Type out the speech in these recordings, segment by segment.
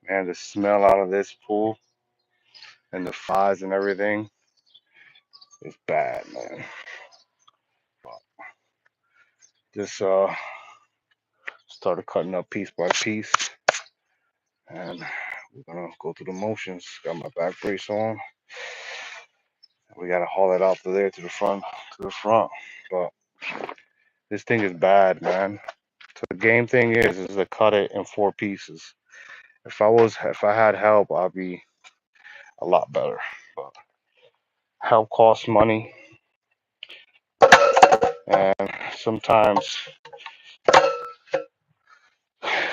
And the smell out of this pool and the flies and everything is bad, man. Just started cutting up piece by piece, and we're gonna go through the motions. Got my back brace on. We gotta haul it out to there to the front, But this thing is bad, man. So the game thing is to cut it in 4 pieces. If I had help, I'd be a lot better. But help costs money, and sometimes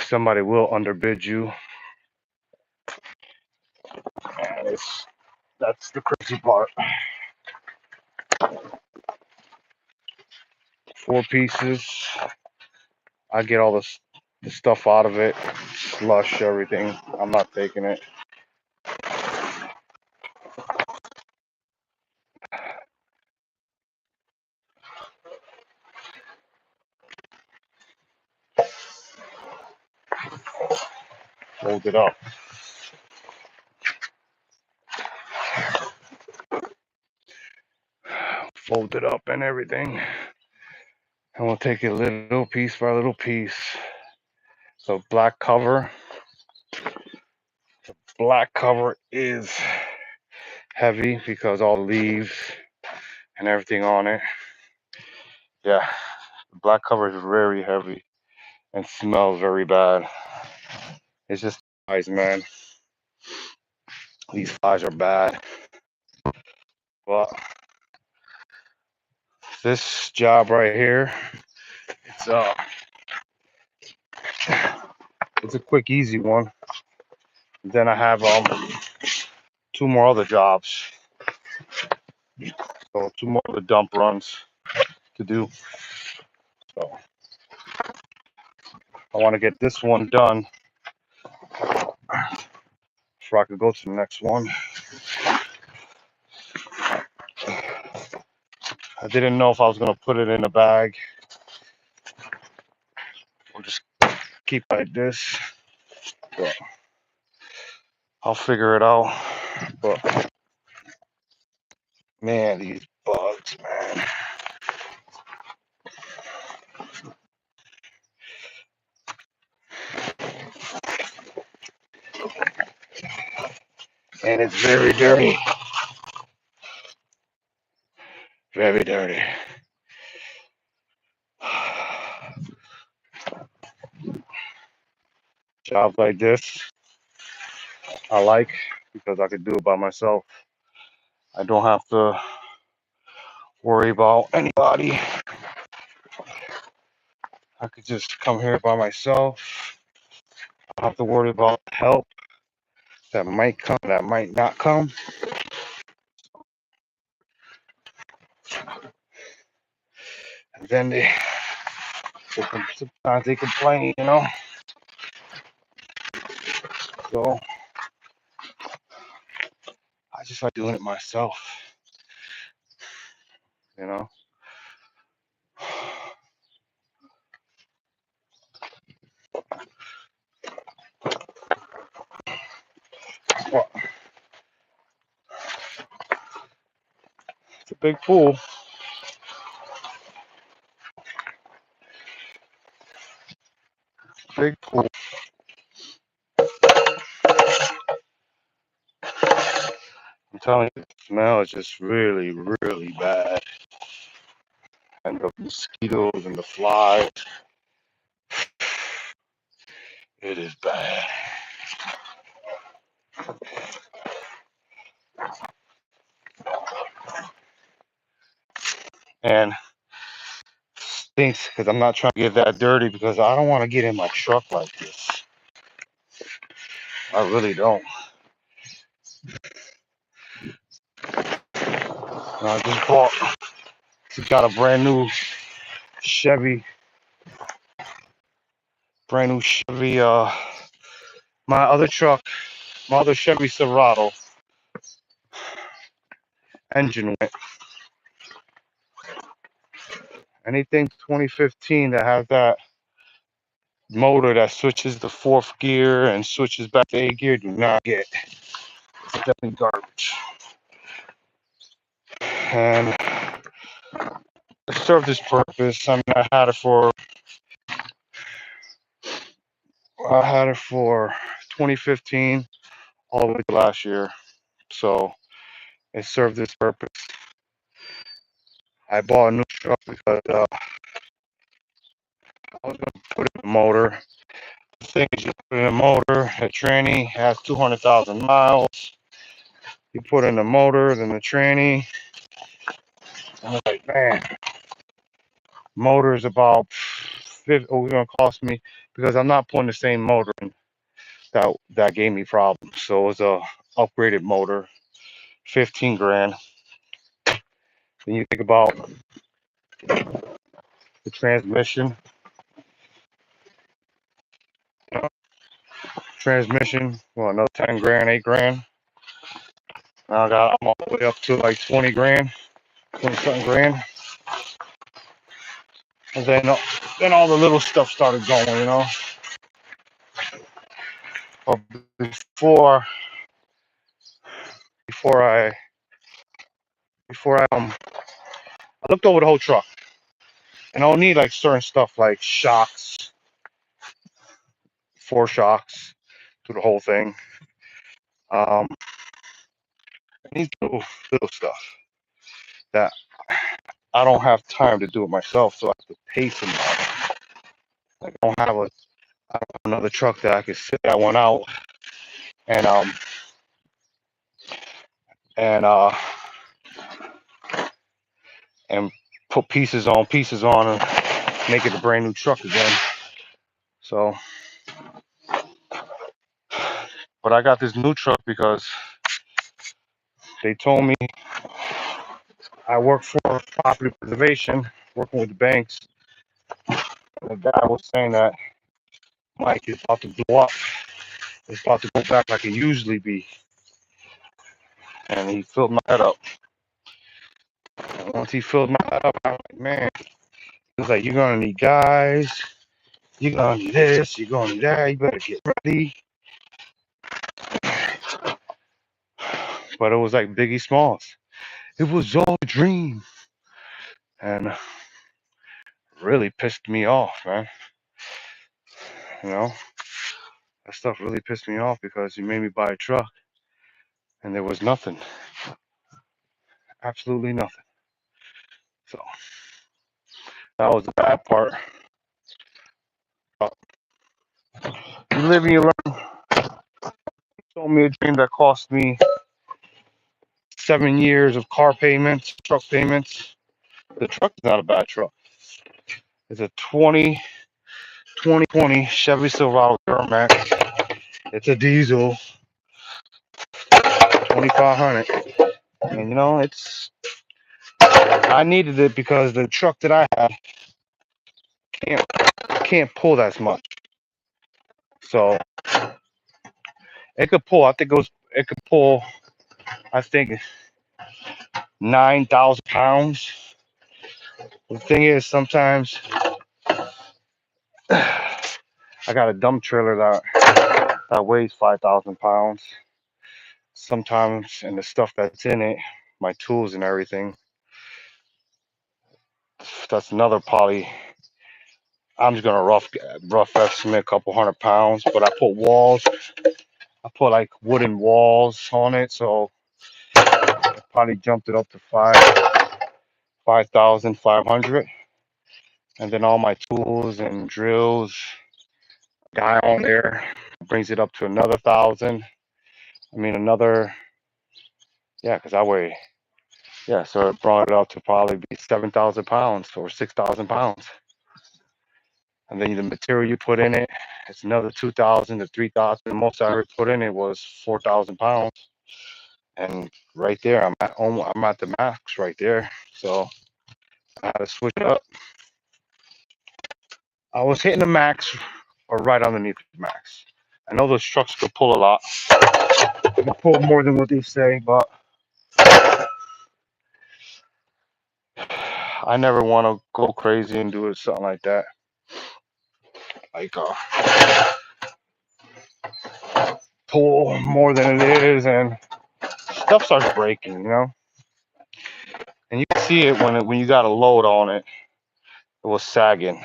somebody will underbid you, and that's the crazy part. 4 pieces, I get all the stuff out of it, slush, everything. I'm not taking it. Fold it up. Fold it up and everything. And we'll take it little piece by little piece. So black cover. Black cover is heavy because all the leaves and everything on it. Yeah, the black cover is very heavy and smells very bad. It's just flies, man. These flies are bad. But this job right here, it's it's a quick, easy one. Then I have 2 more other jobs. So 2 more other dump runs to do. So I want to get this one done before I could go to the next one. I didn't know if I was gonna put it in a bag or just keep it like this. But I'll figure it out. But man, these bugs, man. And it's very dirty. Very dirty. Jobs like this, I like because I could do it by myself. I don't have to worry about anybody. I could just come here by myself. I don't have to worry about help that might come, that might not come. And then sometimes they complain, you know. So I just like doing it myself, you know. Well, it's a big pool. Big pool. I'm telling you, the smell is just really, really bad. And the mosquitoes and the flies, it is bad. And stinks because I'm not trying to get that dirty because I don't want to get in my truck like this. I really don't. And I just got a Chevy, brand new Chevy, my other truck, my other Chevy Silverado engine went. Anything 2015 that has that motor that switches to fourth gear and switches back to eighth gear. Do not get. It's definitely garbage. And it served its purpose. I mean, I had it for 2015 all the way to last year. So it served its purpose. I bought a new truck because I was going to put in a motor. The thing is, you put in a motor, a tranny has 200,000 miles. You put in the motor, then the tranny. I was like, man, motor is about it's going to cost me because I'm not putting the same motor in that gave me problems. So it was a upgraded motor, 15 grand. Then you think about the transmission. Transmission, well, another 10 grand, 8 grand. Now I'm all the way up to like 20 grand, 20 something grand. And then all the little stuff started going, you know. But before before I I looked over the whole truck, and I'll need like certain stuff like shocks, 4 shocks through the whole thing. I need little stuff that I don't have time to do it myself, so I have to pay somebody. Like I don't have another truck that I could sit that one out and and uh and put pieces on and make it a brand new truck again. So, but I got this new truck because they told me I work for property preservation, working with the banks. And the guy was saying that Mike is about to blow up. It's about to go back like it usually be. And he filled my head up. And once he filled my head up, I was like, man, he was like, you're gonna need guys, you're gonna need this, you're gonna need that, you better get ready. But it was like Biggie Smalls. It was all a dream. And really pissed me off, man. You know, that stuff really pissed me off because you made me buy a truck and there was nothing, absolutely nothing. So that was the bad part. But you live and you learn. Told me a dream that cost me 7 years of car payments, truck payments. The truck is not a bad truck. It's a 2020 Chevy Silverado Duramax. It's a diesel, 2500. And you know, I needed it because the truck that I had can't can't pull that much. So it could pull. It could pull. I think 9,000 pounds. The thing is, sometimes I got a dump trailer that weighs 5,000 pounds. Sometimes, and the stuff that's in it, my tools and everything, that's another probably. I'm just gonna rough estimate a couple 100 pounds, but I put walls. I put like wooden walls on it, so I probably jumped it up to 5,500. And then all my tools and drills, guy on there brings it up to another 1,000. I mean another, yeah, because I weigh, yeah, so it brought it up to probably be 7,000 pounds or 6,000 pounds. And then the material you put in it, it's another 2,000 to 3,000. The most I ever put in it was 4,000 pounds. And right there, I'm at the max right there. So I had to switch up. I was hitting the max or right underneath the max. I know those trucks could pull a lot. They can pull more than what they say, but I never want to go crazy and do something like that. like pull more than it is, and stuff starts breaking, and you can see it when you got a load on it. It was sagging,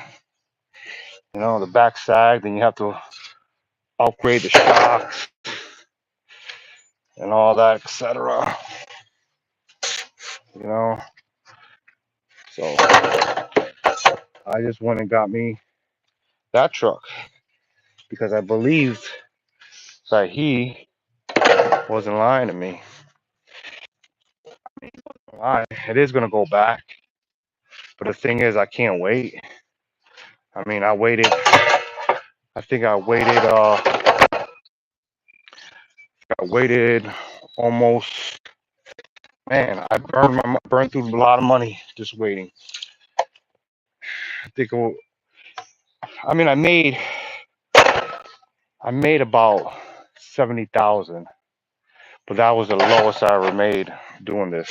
the back sagged, and you have to upgrade the shocks and all that, etc. You know, so I just went and got me that truck because I believed that he wasn't lying to me. It is gonna go back, but the thing is, I can't wait. I mean, I waited. I think I waited. I waited almost. Man, I burned through a lot of money just waiting. I think. I mean, I made about 70,000, but that was the lowest I ever made doing this.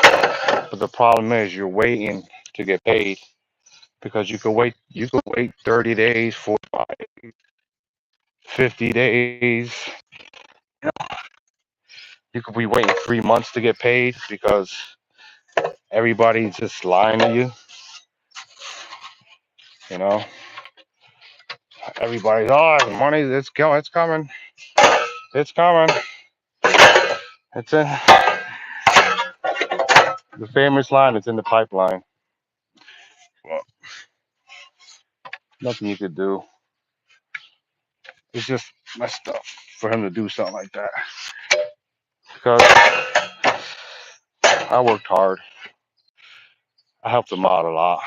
But the problem is, you're waiting to get paid because you could wait 30 days, 45, 50 days. You could be waiting 3 months to get paid because everybody's just lying to you. You know, everybody's, money, it's going, it's coming. It's in the famous line. It's in the pipeline. Well, nothing you could do. It's just messed up for him to do something like that because I worked hard. I helped him out a lot.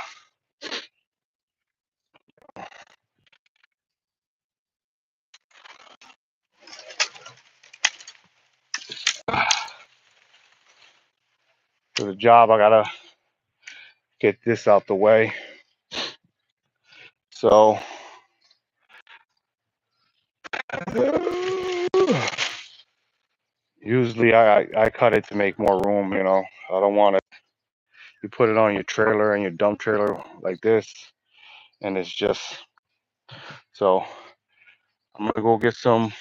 For the job, I gotta get this out the way. So usually I cut it to make more room. I don't want it. You put it on your trailer and your dump trailer like this, and it's just so. I'm gonna go get some.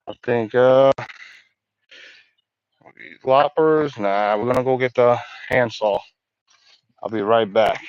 I think loppers. Nah, we're gonna go get the handsaw. I'll be right back.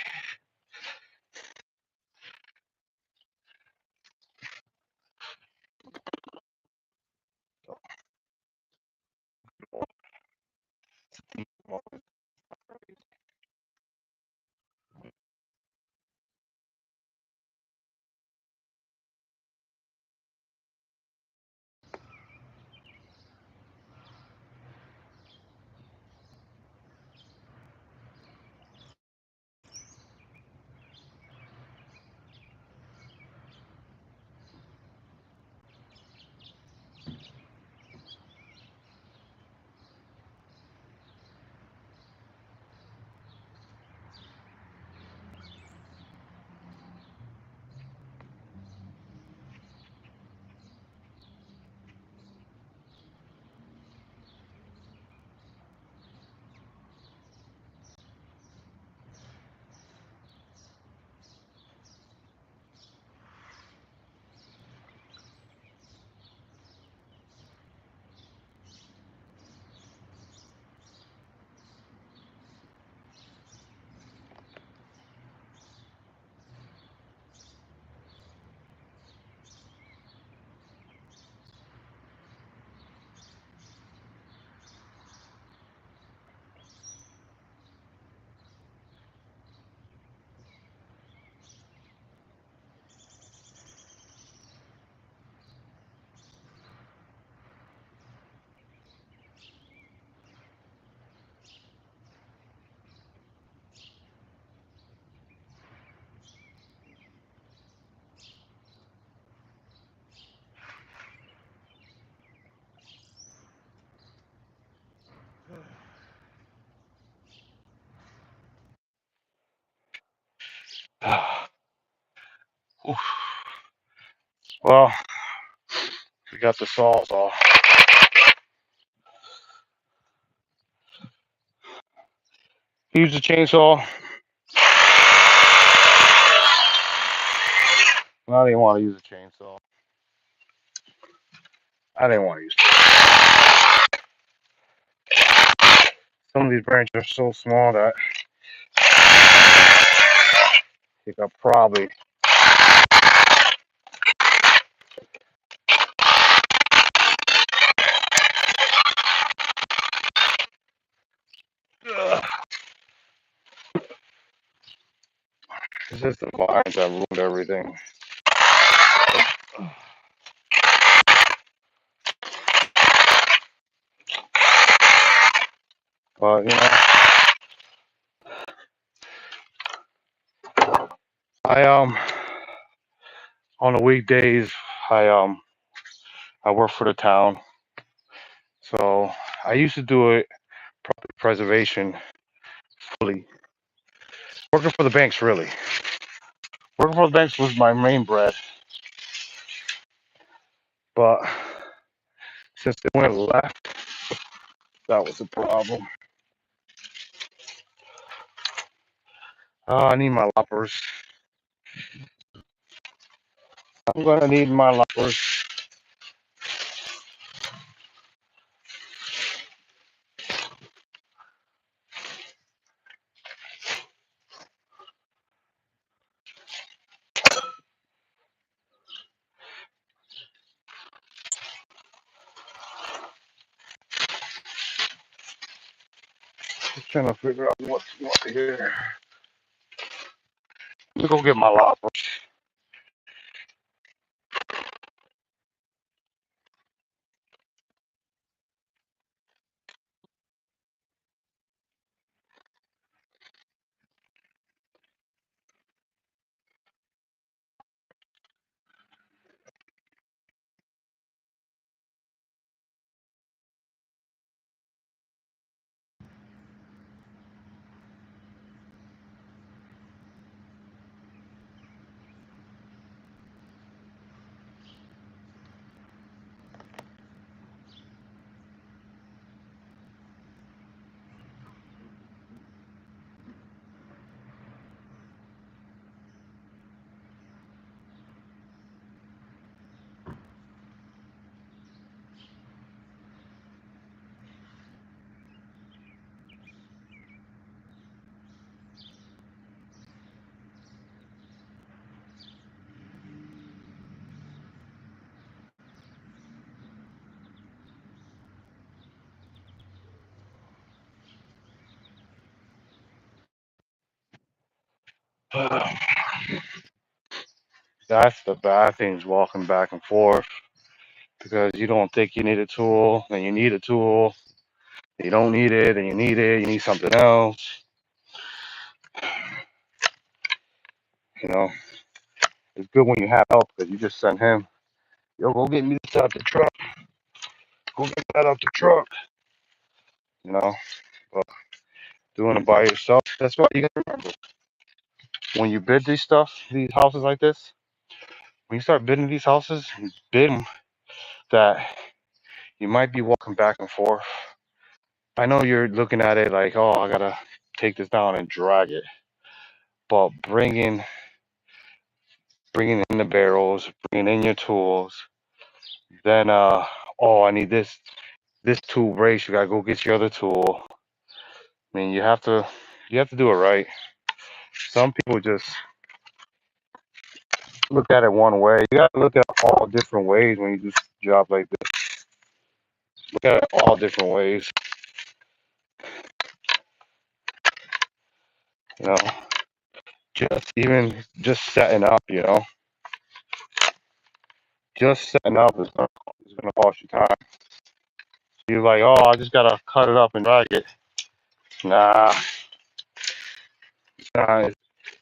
Well, we got the saws off. Use the chainsaw. I didn't want to use a chainsaw. I didn't want to use. Some of these branches are so small that you could probably. Ugh. It's just the vines that ruined everything. But I on the weekdays I work for the town, so I used to do it property preservation fully. Working for the banks really. Working for the banks was my main bread, but since they went left, that was a problem. I need my loppers. I'm gonna need my loppers. Just trying to figure out what's what here. Let me go get my loppers. That's the bad things walking back and forth because you don't think you need a tool, then you need a tool. You don't need it, and you need it. You need something else. You know, it's good when you have help because you just send him. Yo, go get me this out the truck. Go get that out the truck. You know, but doing it by yourself. That's why you gotta remember when you bid these stuff, these houses like this. When you start bidding these houses, you bid them that you might be walking back and forth. I know you're looking at it like, oh, I gotta take this down and drag it, but bringing in the barrels, bringing in your tools, then oh, I need this tool brace. You gotta go get your other tool. I mean, you have to do it right. Some people just look at it one way. You gotta look at all different ways when you do jobs like this. Look at it all different ways. You know, just setting up. Just setting up is gonna cost you time. You're like, oh, I just gotta cut it up and drag it. Nah, it's not.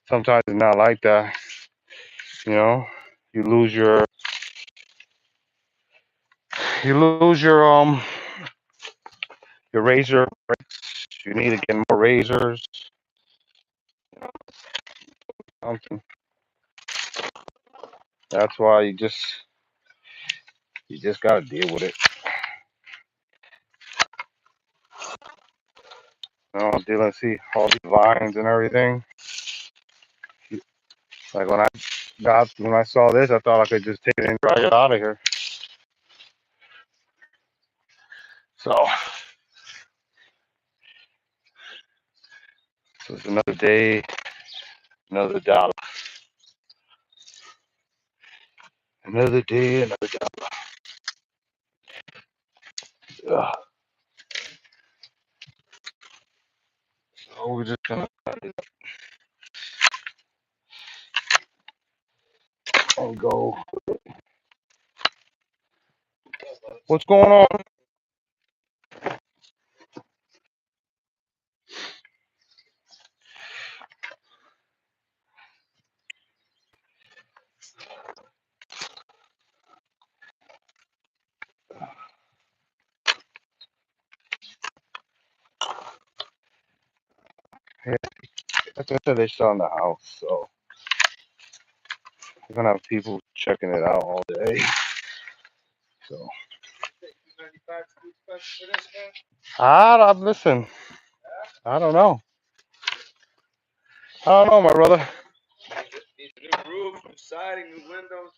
Sometimes it's not like that. You know, you lose your you lose your razor breaks. You need to get more razors. Something. That's why you just gotta deal with it. Dealing see all these vines and everything. Like God, when I saw this, I thought I could just take it and drag it out of here. So, so it's another day, another dollar. Another day, another dollar. Ugh. So we're just gonna cut it and go. What's going on? Yeah, like I said, they're selling the house, so we're gonna have people checking it out all day. So listen. I don't know. I don't know, my brother. Needs a new roof, new siding, new windows.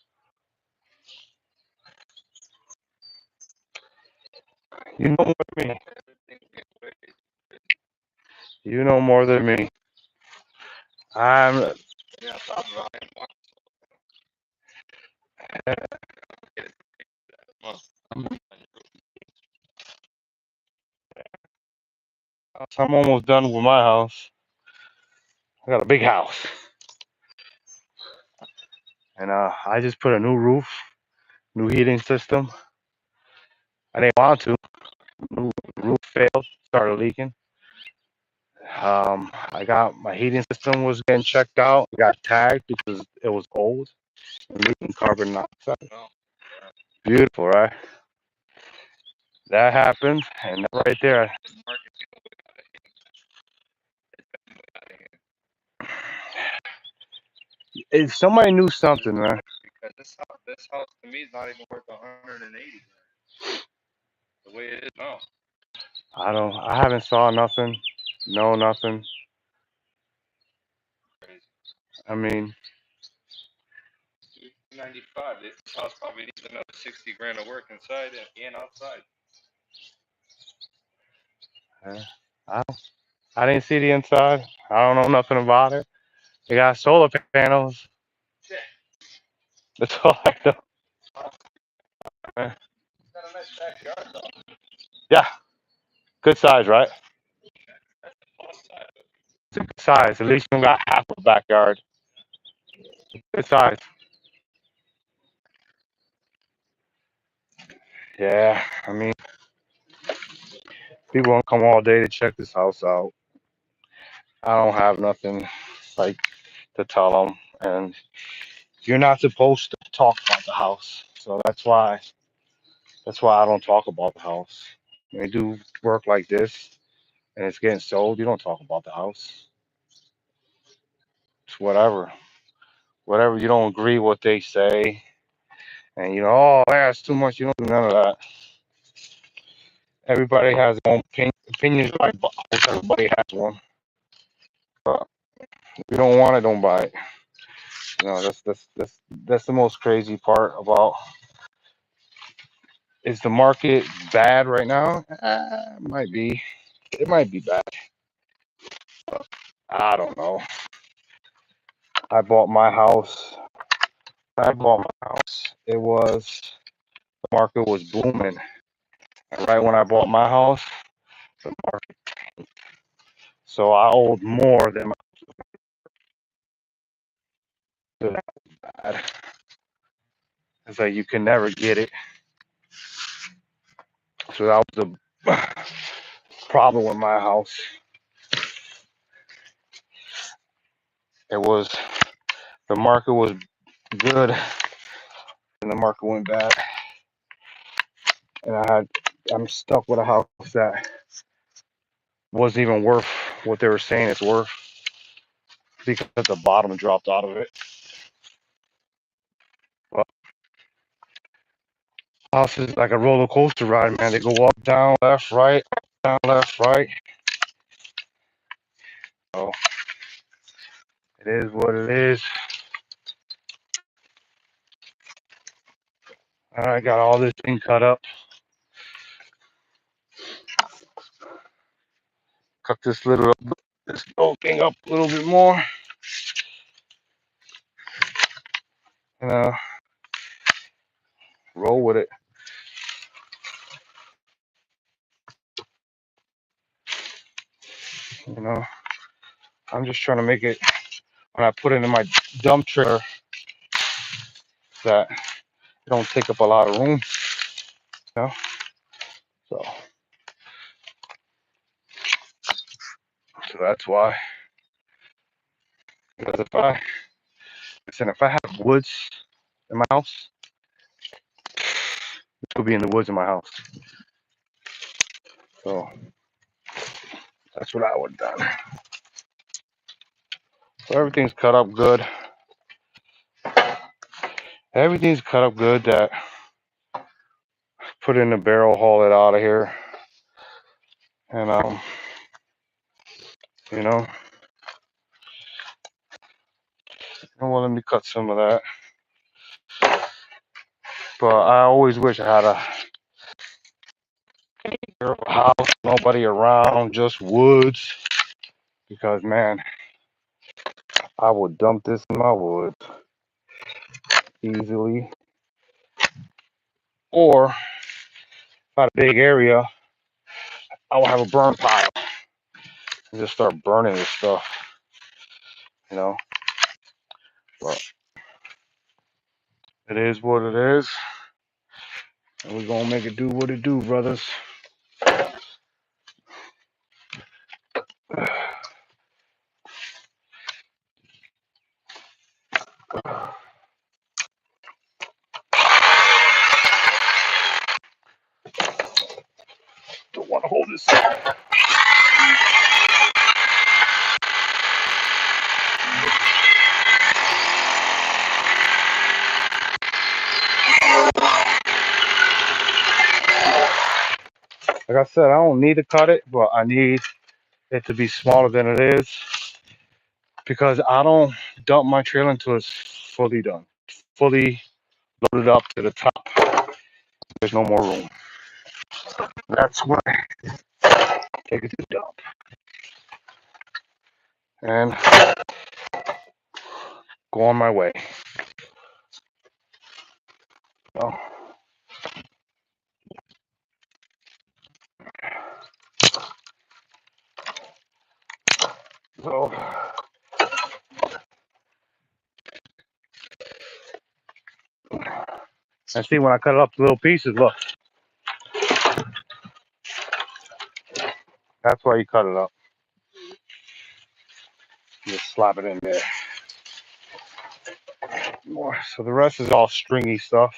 You know more than me. You know more than me. I'm. I'm almost done with my house. I got a big house, and I just put a new roof, new heating system. I didn't want to. New roof failed, started leaking. I got my heating system was getting checked out. It got tagged because it was old and leaking carbon monoxide. Beautiful, right? That happened, and right there, if somebody knew something, man. Because this house to me is not even worth 180. The way it is now. I haven't saw nothing. No, nothing. I mean, 95. This house probably needs another 60 grand of work inside and outside. I, I didn't see the inside. I don't know nothing about it. They got solar panels. That's all I know. Yeah, good size, right? It's a good size. At least you don't got half a backyard. Good size. Yeah, I mean, people won't come all day to check this house out. I don't have nothing like to tell them, and you're not supposed to talk about the house. So that's why I don't talk about the house. When they do work like this and it's getting sold, you don't talk about the house. It's whatever. Whatever you don't agree what they say, and oh, yeah, it's too much. You don't do none of that. Everybody has their own opinions. Like everybody has one. But if you don't want it, don't buy it. That's the most crazy part about. Is the market bad right now? Might be. It might be bad. I don't know. I bought my house. I bought my house. The market was booming. And right when I bought my house, the market. So I owed more than my bad. It's like you can never get it. So that was the problem with my house. It was the market was good and the market went bad. And I'm stuck with a house that wasn't even worth what they were saying it's worth because the bottom dropped out of it. But house is like a roller coaster ride, man. They go up, down, left, right, down, left, right. So it is what it is. I got all this thing cut up. Cut this little thing up a little bit more. And roll with it. You know, I'm just trying to make it when I put it in my dump trailer that it don't take up a lot of room. You know, so that's why. Because if I had woods in my house, this would be in the woods in my house. So that's what I would have done. So everything's cut up good. Everything's cut up good. That put it in the barrel, haul it out of here, and you know, well, let me cut some of that. But I always wish I had a house, nobody around, just woods. Because man, I would dump this in my woods easily. Or if I had a big area, I would have a burn pile and just start burning this stuff. You know, but it is what it is, and we're gonna make it do what it do, brothers. Don't want to hold this. Like I said, I don't need to cut it, but I need it to be smaller than it is because I don't dump my trailer until it's fully done, fully loaded up to the top. There's no more room. That's when I take it to the dump and go on my way. So, so and see when I cut it up to little pieces, look, that's why you cut it up. Just slap it in there. More. So the rest is all stringy stuff.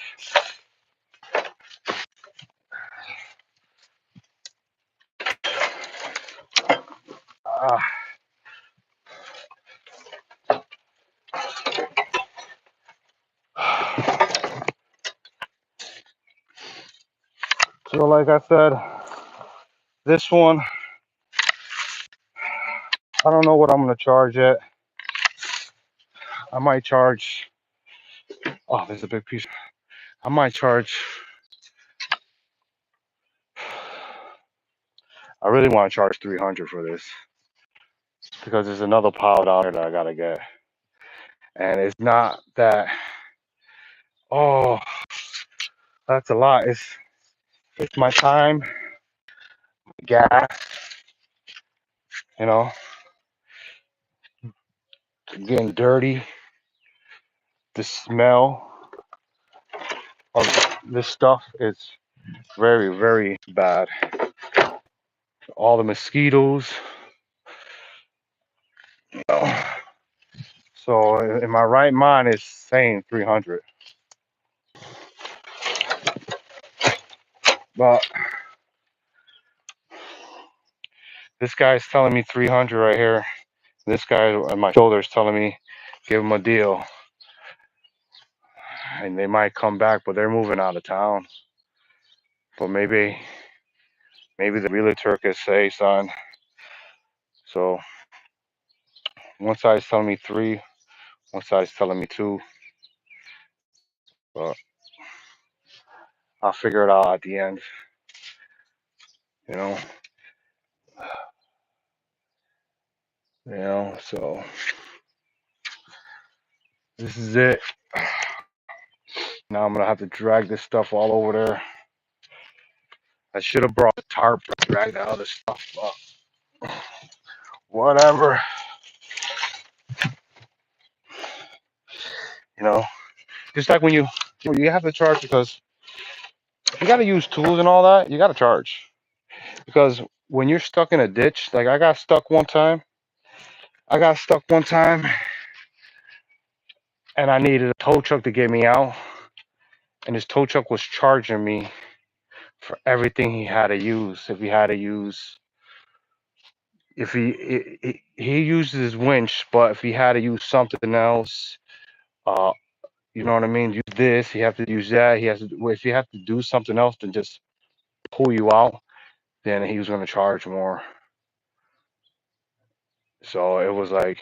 Uh, so like I said, this one, I don't know what I'm gonna charge yet. I might charge, oh, there's a big piece. I might charge, I really want to charge 300 for this because there's another pile down here that I gotta get. And it's not that, oh, that's a lot. It's my time, gas, you know, getting dirty, the smell of this stuff is very, very bad. All the mosquitoes, you know. So in my right mind, it's saying 300. But this guy's telling me 300 right here. This guy on my shoulder is telling me, give him a deal. And they might come back, but they're moving out of town. But maybe the realtor could say, son. So one side's telling me 3, one side's telling me 2. But I'll figure it out at the end. You know, So this is it. Now I'm gonna have to drag this stuff all over there. I should have brought the tarp to drag the other stuff up. Whatever. You know, just like when you have to charge because you got to use tools and all that. You got to charge because when you're stuck in a ditch, like I got stuck one time. I got stuck one time, and I needed a tow truck to get me out, and this tow truck was charging me for everything he had to use. If he had to use, if he uses his winch, but if he had to use something else, uh, you know what I mean? Use this. He have to use that. He has to. If you have to do something else than just pull you out, then he was going to charge more. So it was like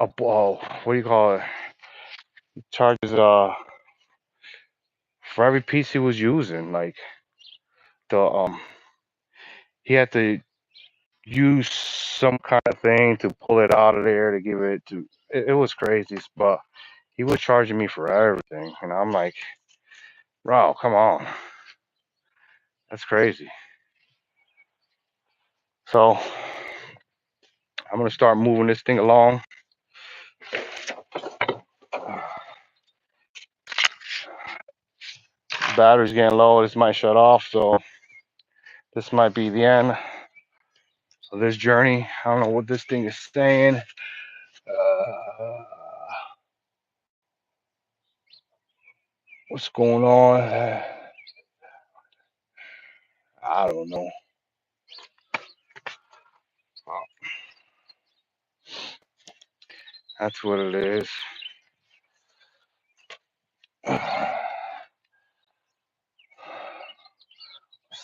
a ball. What do you call it? He charges for every piece he was using. Like the he had to use some kind of thing to pull it out of there to give it to. It was crazy, but he was charging me for everything, and I'm like, bro, come on, that's crazy. So I'm gonna start moving this thing along. Battery's getting low. This might shut off, so this might be the end of this journey. I don't know what this thing is saying. What's going on? I don't know. That's what it is.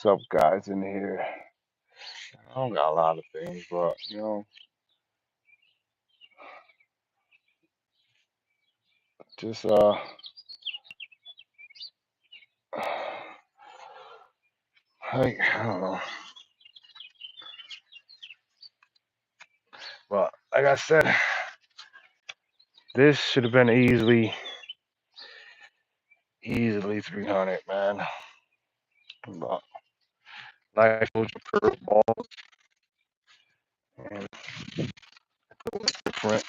What's up, guys, in here? I don't got a lot of things, but just I don't know. But like I said, this should have been easily 300, man. But like I told you, curveballs and it was different.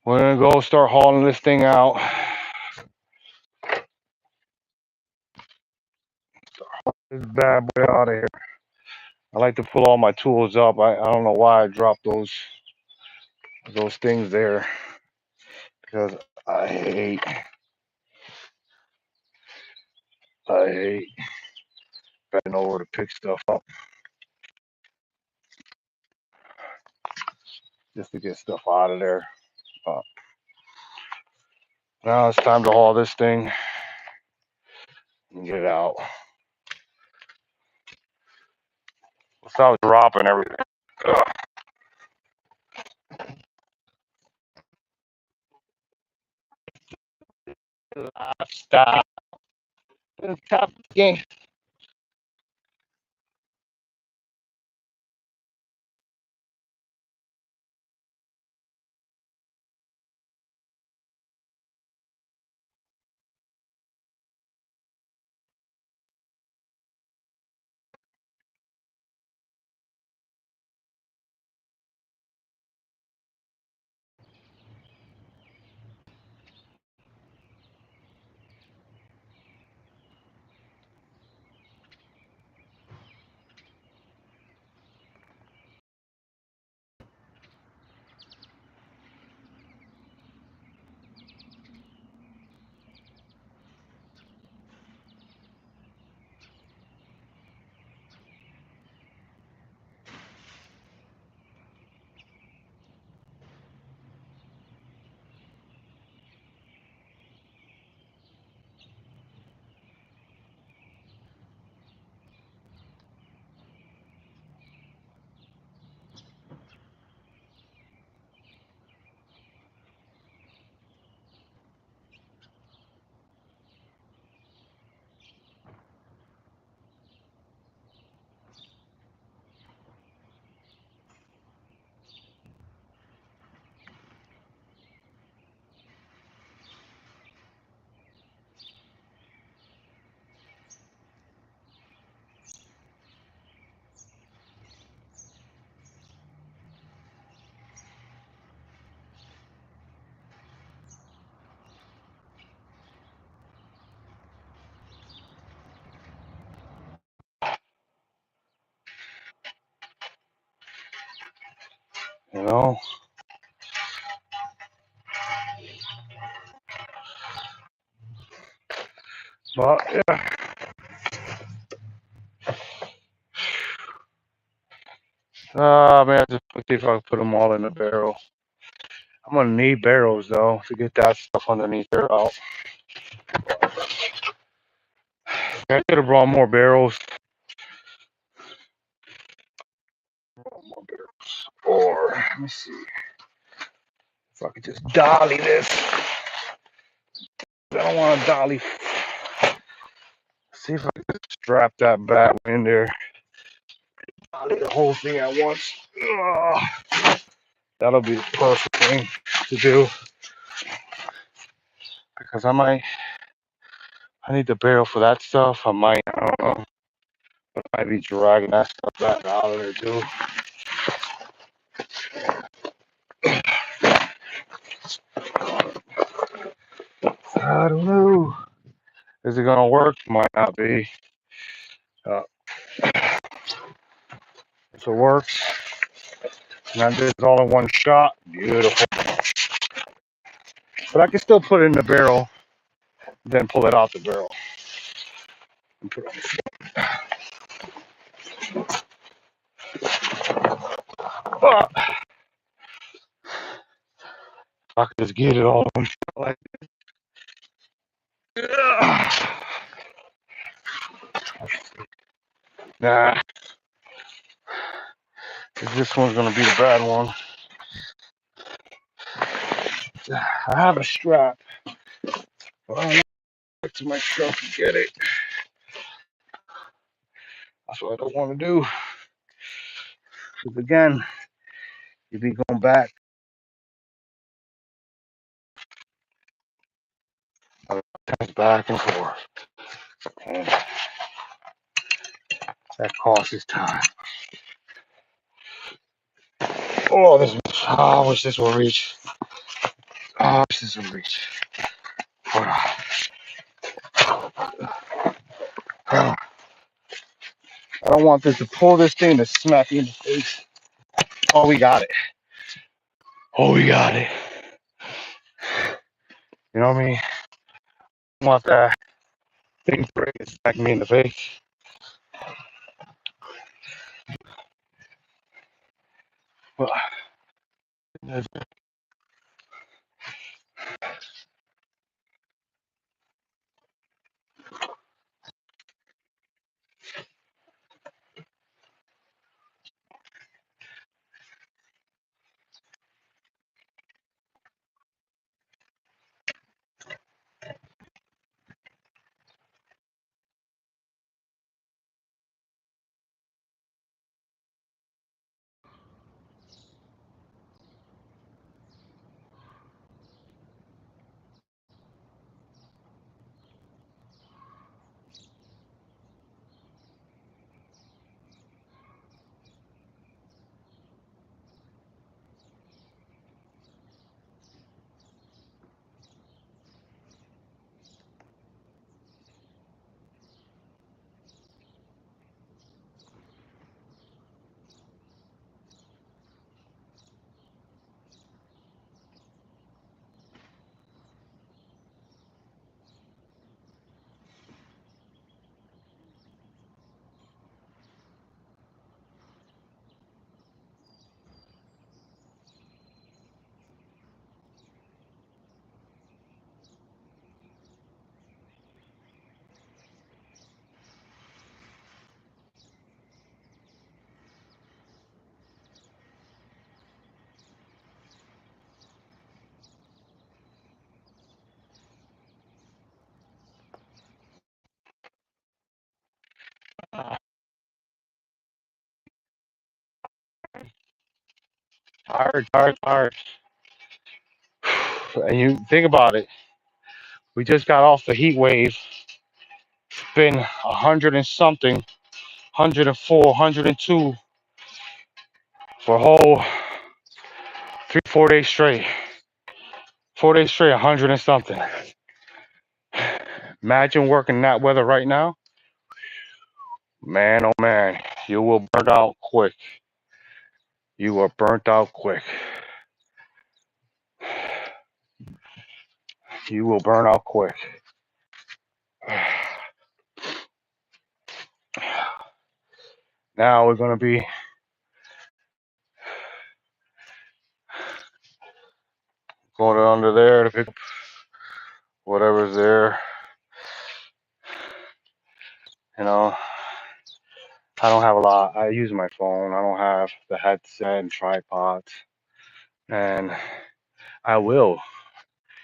We're gonna go start hauling this thing out. This bad boy out of here. I like to pull all my tools up. I don't know why I dropped those things there because I hate I hate bending over to pick stuff up just to get stuff out of there. Uh, Now it's time to haul this thing and get it out. Without dropping everything. Ugh. Stop. Stop again. you know. But yeah, man, I just see if I can put them all in the barrel. I'm gonna need barrels though to get that stuff underneath there out. I could have brought more barrels. Or let me see if I could just dolly this. I don't want to dolly. See if I can strap that back in there. Dolly the whole thing at once. That'll be the perfect thing to do because I need the barrel for that stuff. I don't know, but I might be dragging that stuff back out of there too. I don't know. Is it gonna work? Might not be. If it works, and I did it all in one shot, beautiful. But I can still put it in the barrel, then pull it out the barrel and put it on the floor. I could just get it all in one shot like this. Nah, this one's gonna be the bad one. I have a strap, but I don't get to my truck to get it. That's what I don't want to do. Because again, you'd be going back and forth. And that costs time. Oh, I wish this would reach. Oh, I wish this would reach. Hold on. I don't want this to pull this thing to smack you in the face. Oh, we got it. Oh, we got it. You know what I mean? I want that thing to break and smack me in the face. But, tired. And you think about it. We just got off the heat wave. It's been 100 and something, 104, 102 for a whole 3, 4 days straight. 4 days straight, 100 and something. Imagine working that weather right now. Man, oh man, you will burn out quick. You are burnt out quick. You will burn out quick. Now we're going to be going under there to pick up whatever's there. You know, I don't have a lot. I use my phone. I don't have the headset and tripods. And I will.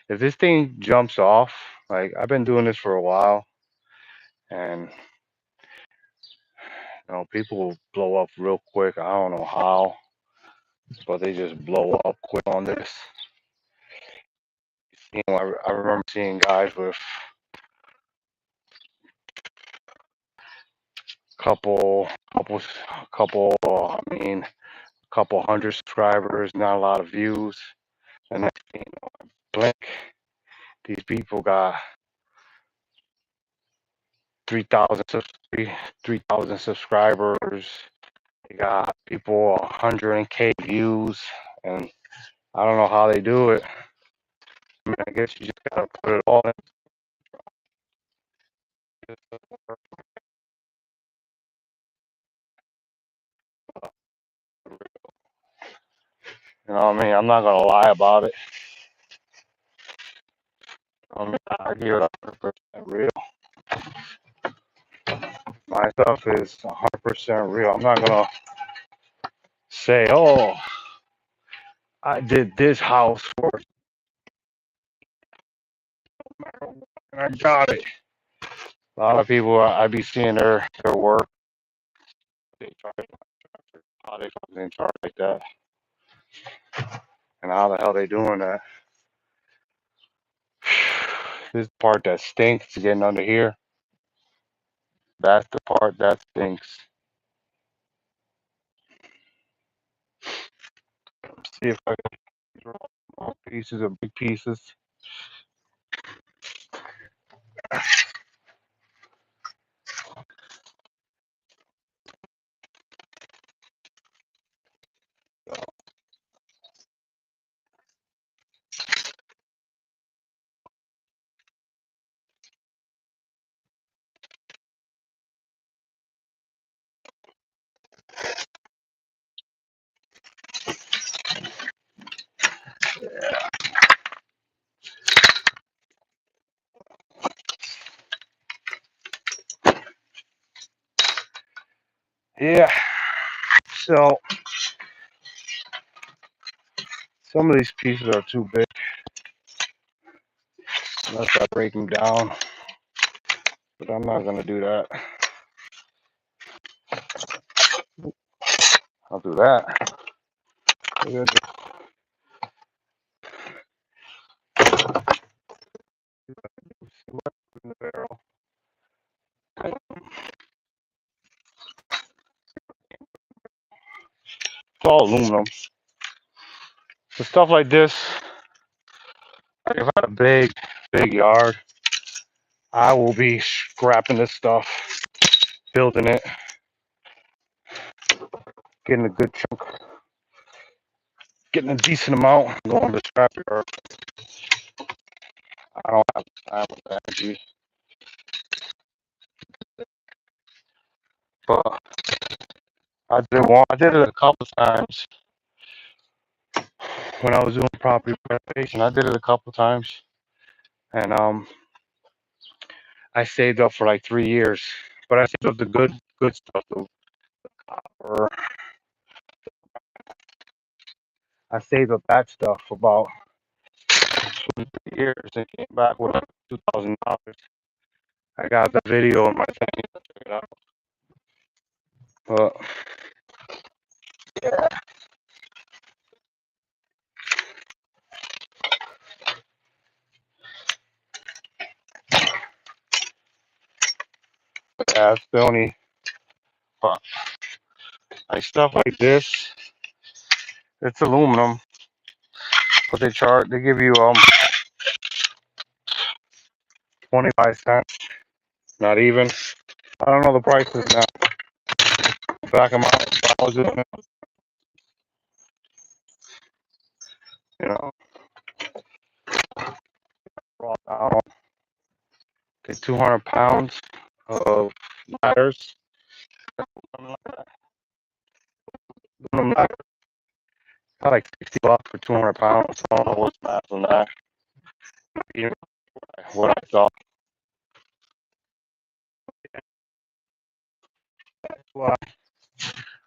If this thing jumps off, like I've been doing this for a while, and people will blow up real quick. I don't know how, but they just blow up quick on this. I remember seeing guys with couple, couple. Couple hundred subscribers, not a lot of views. And next thing you know, blink, these people got 3,000 subscribers. They got people 100K views, and I don't know how they do it. I mean, I guess you just gotta put it all in. You know what I mean? I'm not gonna lie about it. I give it 100% real. My stuff is 100% real. I'm not gonna say, oh, I did this house for and I got it. A lot of people, I be seeing their work. They charge how they fucking charge like that, and how the hell they doing that? This part that stinks getting under here. That's the part that stinks. See if I can draw small pieces or big pieces. Yeah. So some of these pieces are too big unless I break them down, but I'm not gonna do that. I'll do that. In the barrel. It's all aluminum. So stuff like this, like if I had a big yard, I will be scrapping this stuff, building it, getting a good chunk, getting a decent amount, going to the scrap yard. I don't have time with that energy, but I did it a couple times when I was doing property renovation. I did it a couple times, and I saved up for like 3 years. But I saved up the good stuff, the copper. I saved up that stuff for about 2 years and came back with like $2,000. I got the video in my thing. Check it out. But yeah, that's the only. But like stuff like this, it's aluminum, but they give you 25 cents, not even. I don't know the prices now. Back in my, I was doing it. You know, brought down the 200 pounds of ladders. Got like $60 for 200 pounds. I don't know what's math on that. You know, what I thought. Well,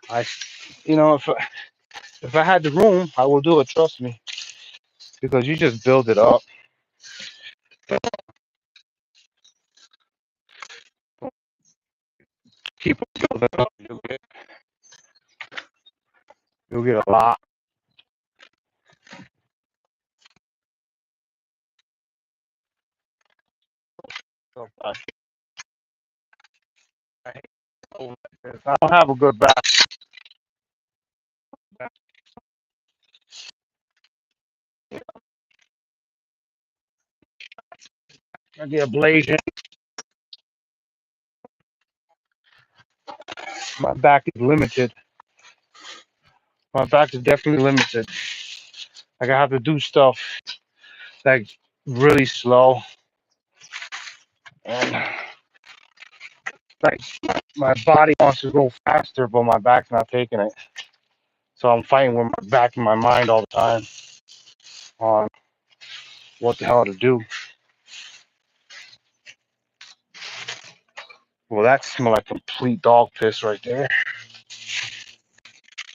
I, if I had the room, I will do it. Trust me, because you just build it up. Keep building it up. You'll get a lot. I don't have a good back. I get ablation. My back is limited. My back is definitely limited. Like I have to do stuff like really slow, and like my body wants to go faster, but my back's not taking it. So I'm fighting with my back and my mind all the time on what the hell to do. Well, that smells like complete dog piss right there.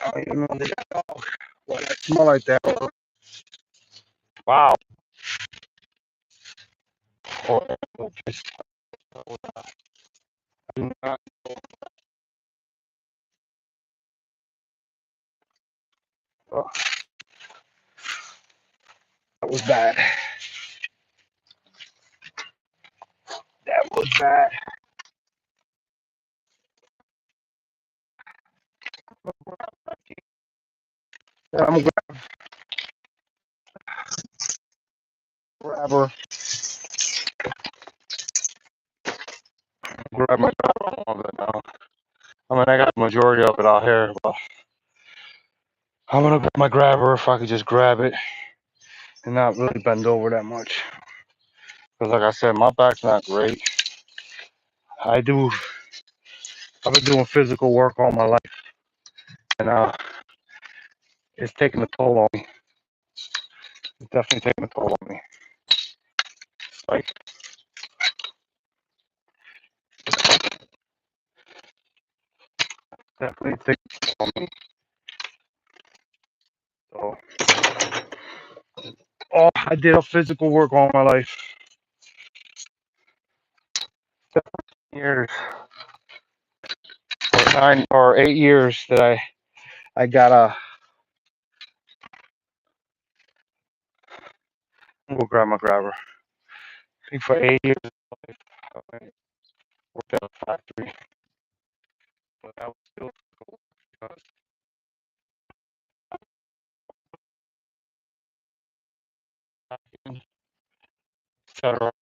I don't even know the dog. Why that smell like that? Wow. Oh, that was bad. That was bad. I'm gonna grab her. Grab my grab all of it now. I mean, I got the majority of it out here, but I'm gonna grab my grabber if I could just grab it and not really bend over that much. Because, like I said, my back's not great. I've been doing physical work all my life, and it's taking a toll on me. It's definitely taking a toll on me. Like, definitely taking a toll on me. So, I did a physical work all my life. Years, or 9 or 8 years that I got I'm gonna grab my grabber. I think for 8 years I worked at a factory, but that was still difficult because etc.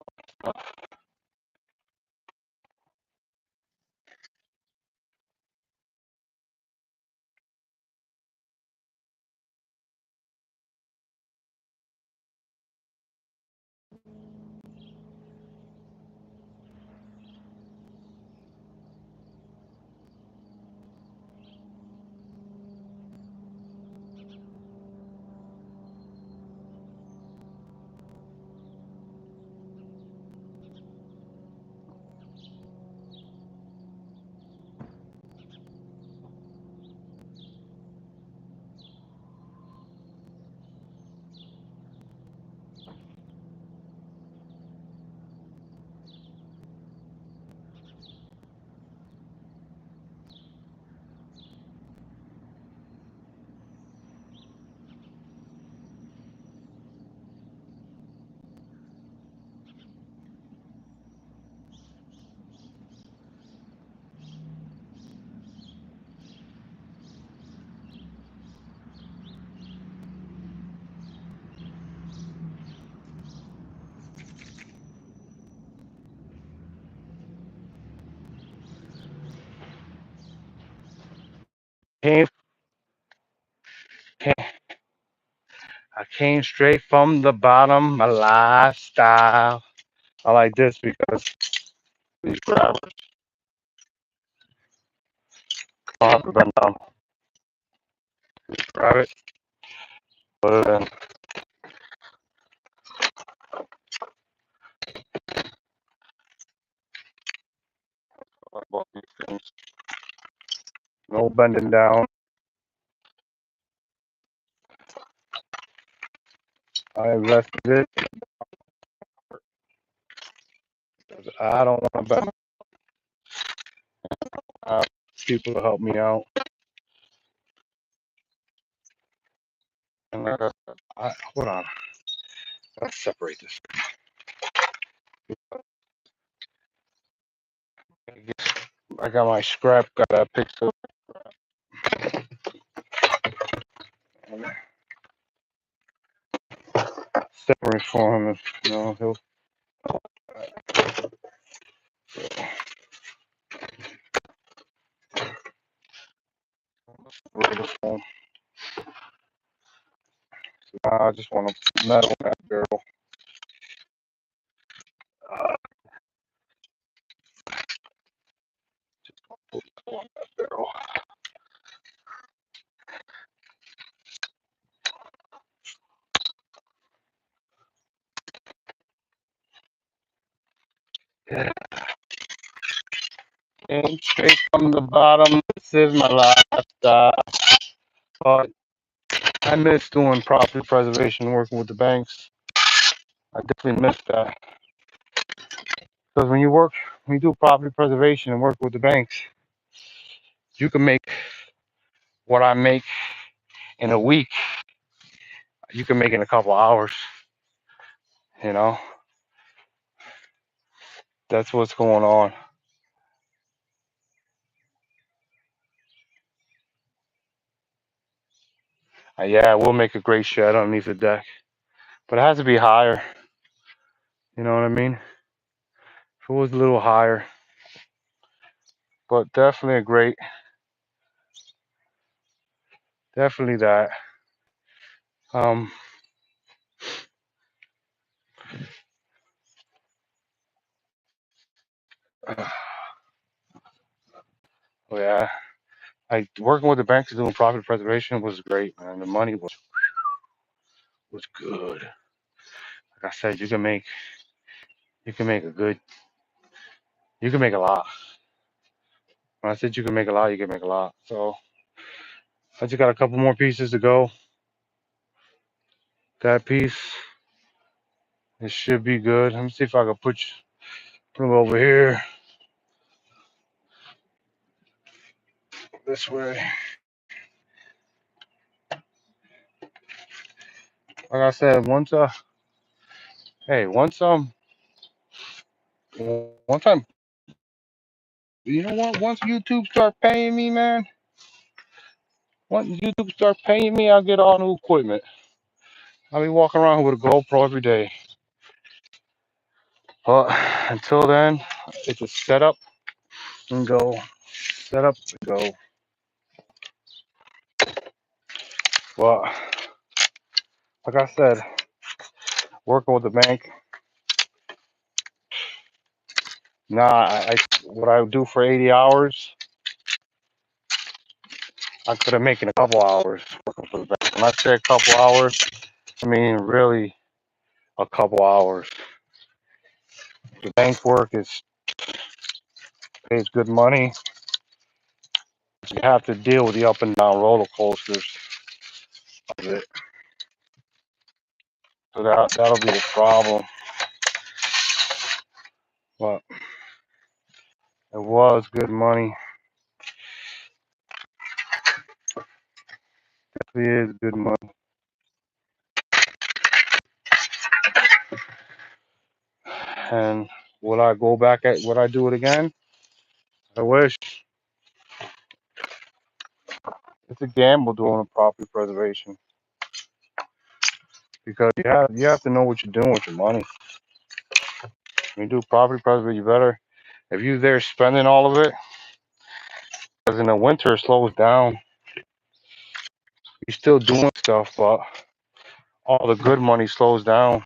I came straight from the bottom, my lifestyle. I like this because these grabbers don't have to bend down. Just grab it, put it in. I bought these things. No bending down. I invested it because I don't want to bend. I have people to help me out. And hold on. Let's separate this. I got my scrap, got that pixel. Separate for him if he'll separate the phone. So now I just want to metal in that barrel. Barrel. Yeah. Came straight from the bottom. This is my lifestyle. But I miss doing property preservation, working with the banks. I definitely miss that. Because when you do property preservation and work with the banks, you can make what I make in a week. You can make in a couple hours. You know, that's what's going on. Yeah, we'll make a great shed underneath the deck, but it has to be higher. You know what I mean? If it was a little higher, but definitely definitely that. Um, oh yeah, working with the banks doing profit preservation was great, man. The money was good. Like I said, you can make a good, you can make a lot. When I said you can make a lot, you can make a lot. So I just got a couple more pieces to go. That piece, it should be good. Let me see if I can put them over here this way. Like I said, hey, one time, you know what? Once YouTube start paying me, man, once YouTube start paying me, I'll get all new equipment. I'll be walking around with a GoPro every day. But until then, it's a setup and go, set up and go. Well, like I said, working with the bank. What I do for 80 hours, I could have made in a couple hours working for the bank. When I say a couple hours, I mean really a couple hours. The bank work pays good money. You have to deal with the up and down roller coasters of it. So that'll be the problem. But it was good money. It is good money. And would I go back would I do it again? I wish. It's a gamble doing a property preservation because you have to know what you're doing with your money. When you do property preservation, you better, if you're there spending all of it, because in the winter it slows down. You're still doing stuff, but all the good money slows down,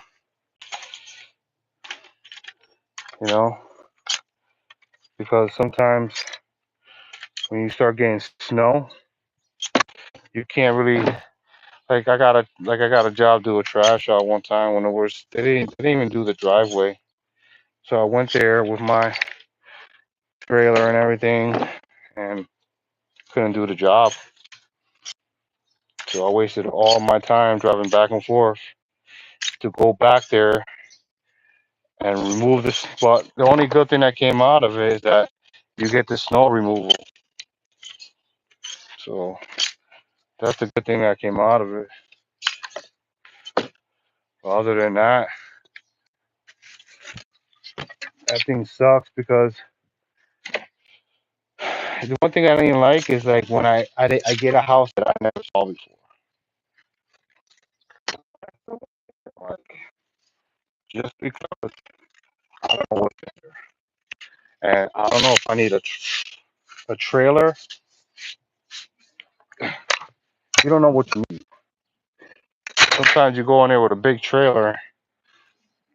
you know, because sometimes when you start getting snow, you can't really I got a job to do a trash out one time when they didn't even do the driveway. So I went there with my trailer and everything and couldn't do the job. So I wasted all my time driving back and forth to go back there and remove this. But the only good thing that came out of it is that you get the snow removal. So that's the good thing that came out of it. Other than that, that thing sucks because the one thing I didn't like is like when I get a house that I never saw before. Like, just because I don't know what's there. And I don't know if I need a trailer. You don't know what you need. Sometimes you go in there with a big trailer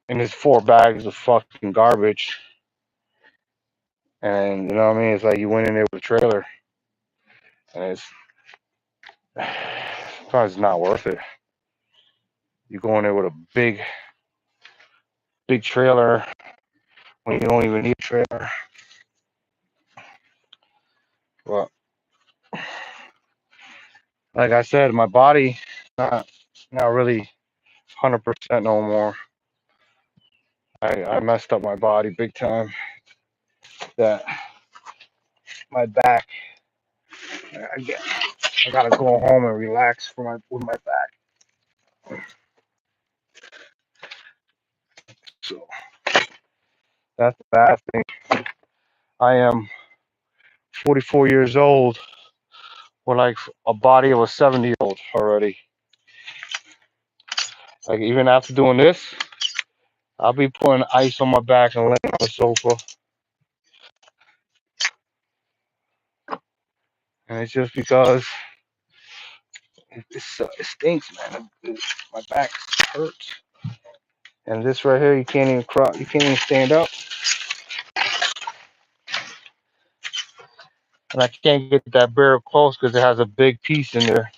and there's 4 bags of fucking garbage. And you know what I mean? It's like you went in there with a trailer and it's sometimes it's not worth it. You go in there with a big trailer when you don't even need a trailer. But like I said, my body not not really 100% no more. I messed up my body big time. That my back, I gotta go home and relax for with my back. So that's the bad thing. I am 44 years old with like a body of a 70-year-old already. Like even after doing this, I'll be putting ice on my back and laying on the sofa. And it's just because it stinks, man. My back hurts. And this right here, you can't even crawl, you can't even stand up. And I can't get that barrel close because it has a big piece in there,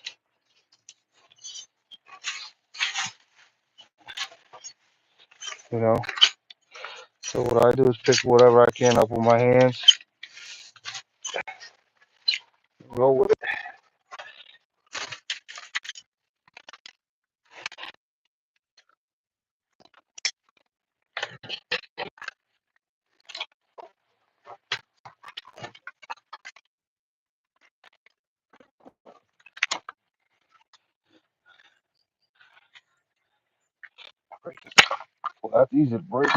you know. So what I do is pick whatever I can up with my hands, go with it. Well, that's easy to break.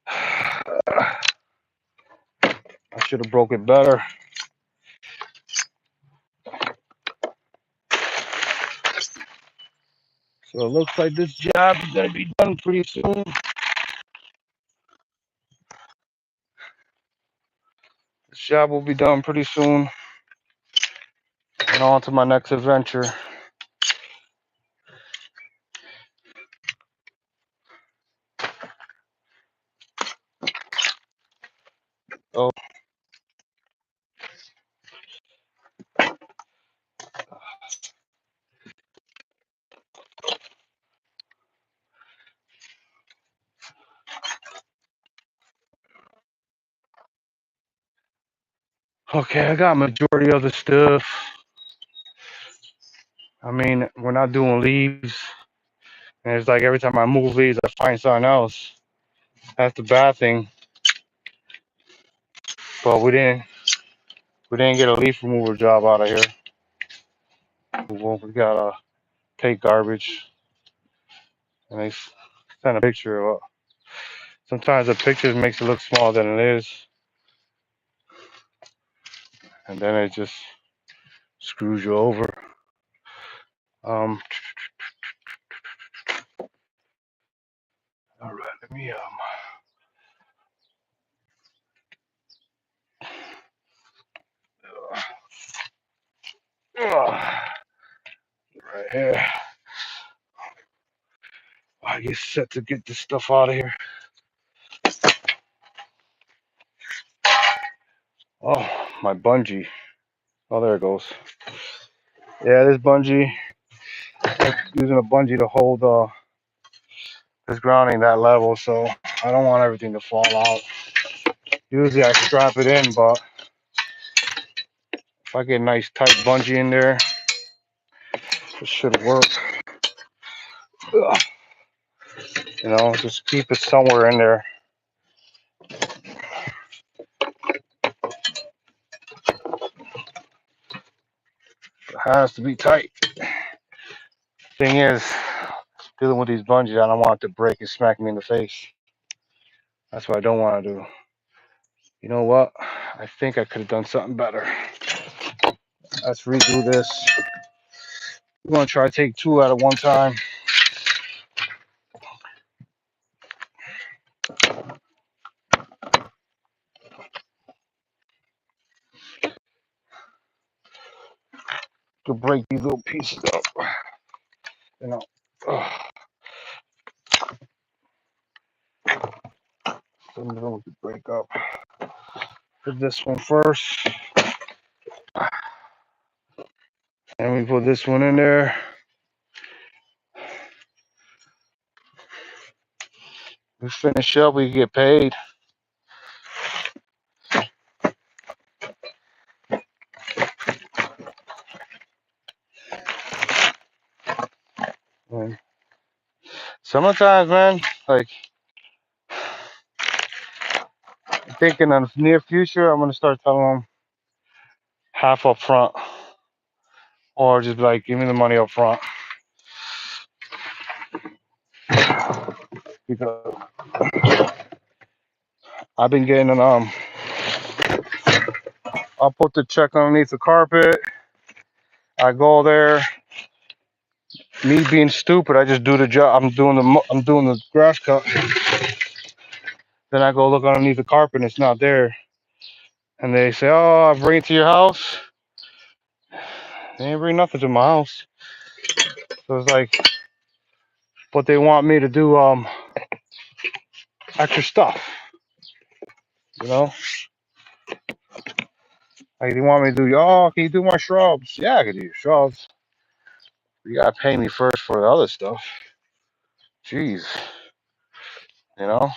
I should have broke it better. So it looks like this job is gonna be done pretty soon. This job will be done pretty soon. And on to my next adventure. Oh, okay, I got majority of the stuff. I mean, we're not doing leaves. And it's like every time I move leaves, I find something else. That's the bad thing. But we didn't get a leaf remover job out of here. We gotta take garbage, and they send a picture of it. Sometimes the picture makes it look smaller than it is, and then it just screws you over. Um, all right, let me right here. I get set to get this stuff out of here. Oh, my bungee. Oh, there it goes. Yeah, this bungee. I'm using a bungee to hold this grounding that level, so I don't want everything to fall out. Usually I strap it in, but if I get a nice tight bungee in there, it should work. Ugh. You know, just keep it somewhere in there. It has to be tight. Thing is, dealing with these bungees, I don't want it to break and smack me in the face. That's what I don't want to do. You know what? I think I could have done something better. Let's redo this. We're going to try to take two at one time. To break these little pieces up. You know. Some of them we could break up. Put this one first. And we put this one in there. We finish up, we get paid. And sometimes, man, like, thinking of the near future, I'm going to start telling them half up front. Or just be like, give me the money up front. Because I've been getting an I'll put the check underneath the carpet. I go there. Me being stupid, I just do the job. I'm doing the grass cut. Then I go look underneath the carpet and it's not there. And they say, "Oh, I bring it to your house." They ain't bring nothing to my house. So it's like, but they want me to do extra stuff. You know, like they want me to do. Oh, can you do my shrubs? Yeah, I can do your shrubs. You gotta pay me first for the other stuff. Jeez, you know.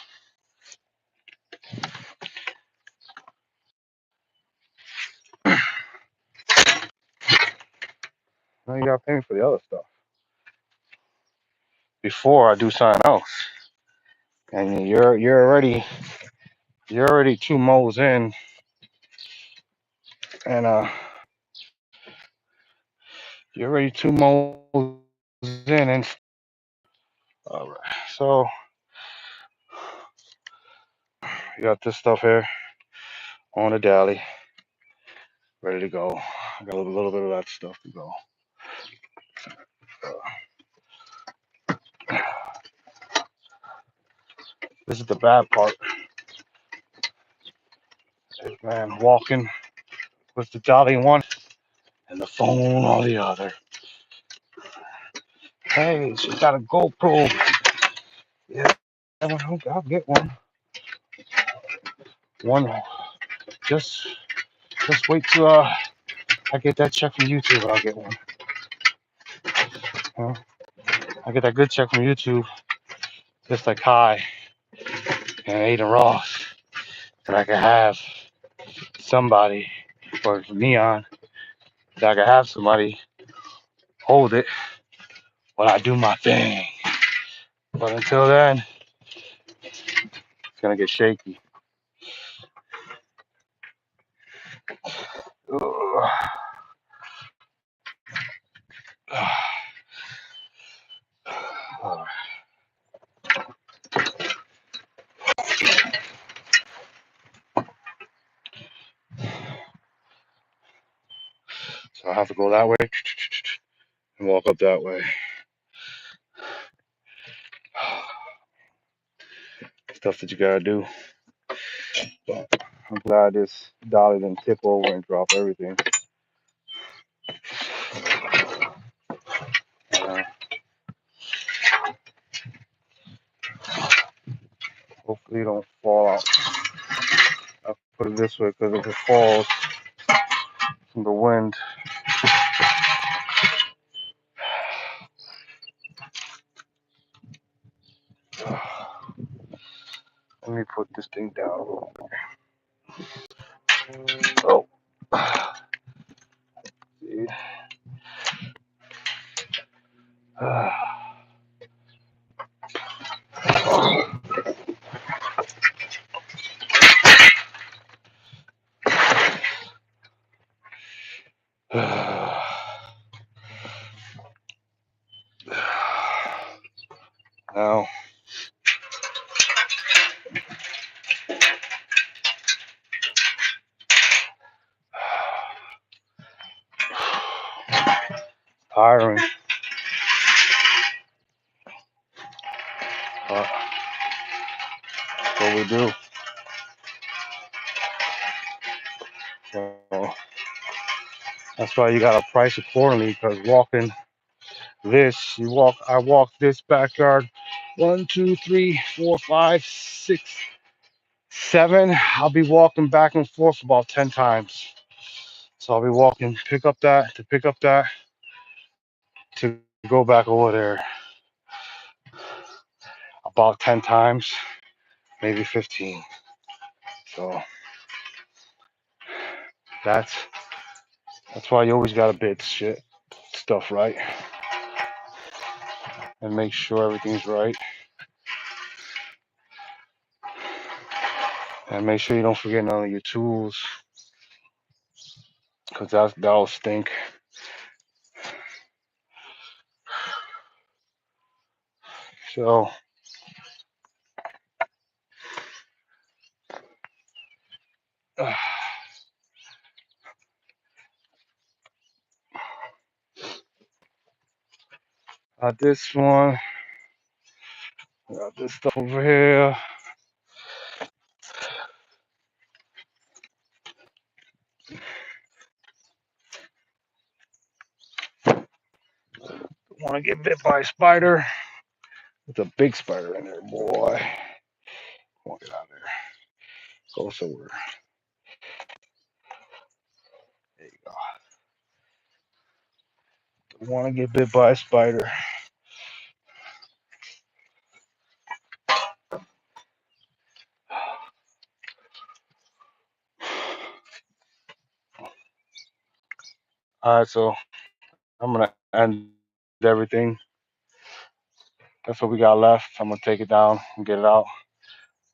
Now you gotta pay me for the other stuff before I do something else. And you're already two mows in, and you're already two mows in, and all right. So you got this stuff here on the dally, ready to go. I got a little bit of that stuff to go. This is the bad part. Man, walking with the dolly one and the phone on the other. Hey, she's got a GoPro. Yeah, I'll get one. One, just wait till I get that check from YouTube. I'll get one. I get that good check from YouTube, just like Kai and Aiden Ross, that I can have somebody, or Neon, that I can have somebody hold it while I do my thing. But until then, it's gonna get shaky. Ugh. So I have to go that way and walk up that way. Stuff that you gotta do. But I'm glad this dolly didn't tip over and drop everything. Uh, Hopefully it don't fall out. I'll put it this way because if it falls from the wind, let me put this thing down. Oh. See? Now, tiring. But that's what we do. So that's why you gotta price accordingly. Because walking this, I walk this backyard 1, 2, 3, 4, 5, 6, 7. I'll be walking back and forth about 10 times. So I'll be walking, pick up that, to go back over there about 10 times, maybe 15. So that's why you always gotta bid stuff right and make sure everything's right. And make sure you don't forget none of your tools, because that'll stink. So got this one, got this stuff over here. Don't want to get bit by a spider. It's a big spider in there, boy. Come on, get out of there. Go somewhere. There you go. Don't want to get bit by a spider. All right, so I'm gonna end everything. That's what we got left. I'm gonna take it down and get it out.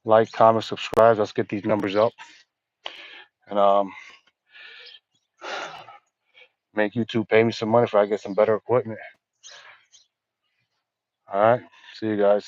Like, comment, subscribe. Let's get these numbers up, and make YouTube pay me some money if I get some better equipment. All right, see you guys.